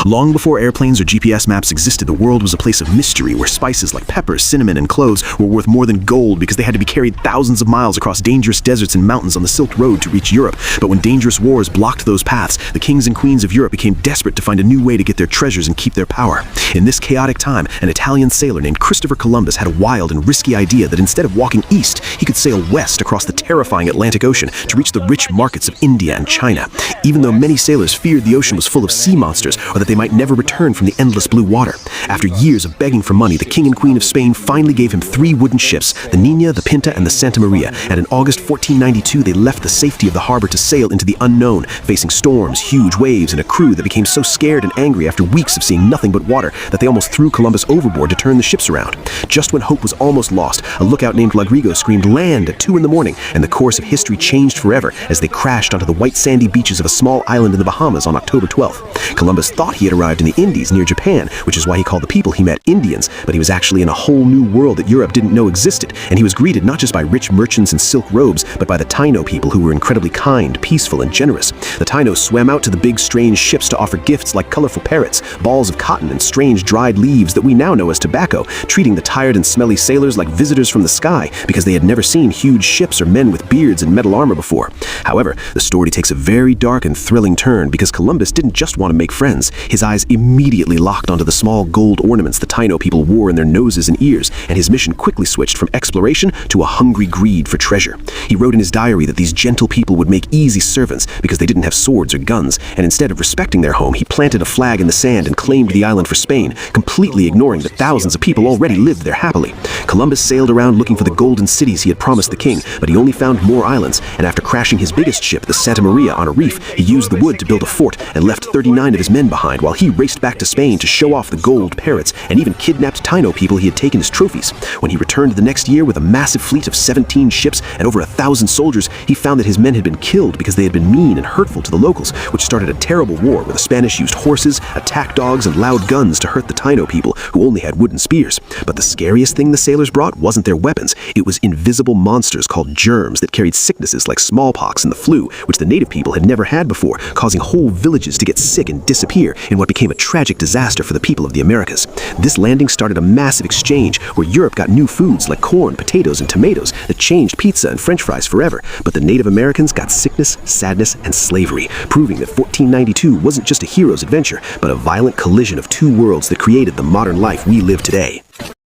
Long before airplanes or GPS maps existed, the world was a place of mystery where spices like pepper, cinnamon, and cloves were worth more than gold because they had to be carried thousands of miles across dangerous deserts and mountains on the Silk Road to reach Europe. But when dangerous wars blocked those paths, the kings and queens of Europe became desperate to find a new way to get their treasures and keep their power. In this chaotic time, an Italian sailor named Christopher Columbus had a wild and risky idea that instead of walking east, he could sail west across the terrifying Atlantic Ocean to reach the rich markets of India and China. Even though many sailors feared the ocean was full of sea monsters or that they might never return from the endless blue water. After years of begging for money, the king and queen of Spain finally gave him 3 wooden ships, the Nina, the Pinta, and the Santa Maria, and in August 1492 they left the safety of the harbor to sail into the unknown, facing storms, huge waves, and a crew that became so scared and angry after weeks of seeing nothing but water that they almost threw Columbus overboard to turn the ships around. Just when hope was almost lost, a lookout named Lagrigo screamed "Land" at 2 in the morning, and the course of history changed forever as they crashed onto the white sandy beaches of a small island in the Bahamas on October 12th. Columbus thought he had arrived in the Indies near Japan, which is why he called the people he met Indians, but he was actually in a whole new world that Europe didn't know existed, and he was greeted not just by rich merchants in silk robes, but by the Taino people who were incredibly kind, peaceful, and generous. The Taino swam out to the big strange ships to offer gifts like colorful parrots, balls of cotton, and strange dried leaves that we now know as tobacco, treating the tired and smelly sailors like visitors from the sky because they had never seen huge ships or men with beards and metal armor before. However, the story takes a very dark and thrilling turn because Columbus didn't just want to make friends. His eyes immediately locked onto the small gold ornaments the Taino people wore in their noses and ears, and his mission quickly switched from exploration to a hungry greed for treasure. He wrote in his diary that these gentle people would make easy servants because they didn't have swords or guns, and instead of respecting their home, he planted a flag in the sand and claimed the island for Spain, completely ignoring that thousands of people already lived there happily. Columbus sailed around looking for the golden cities he had promised the king, but he only found more islands, and after crashing his biggest ship, the Santa Maria, on a reef, he used the wood to build a fort and left 39 of his men behind while he raced back to Spain to show off the gold parrots and even kidnapped Taino people he had taken as trophies. When he returned the next year with a massive fleet of 17 ships and over 1,000 soldiers, he found that his men had been killed because they had been mean and hurtful to the locals, which started a terrible war where the Spanish used horses, attack dogs, and loud guns to hurt the Taino people who only had wooden spears. But the scariest thing the sailors brought wasn't their weapons. It was invisible monsters called germs that carried sicknesses like smallpox and the flu, which the native people had never had before, causing whole villages to get sick and disappear in what became a tragic disaster for the people of the Americas. This landing started a massive exchange where Europe got new foods like corn, potatoes, and tomatoes that changed pizza and French fries forever, but the Native Americans got sickness, sadness, and slavery, proving that 1492 wasn't just a hero's adventure, but a violent collision of 2 worlds that created the modern life we live today.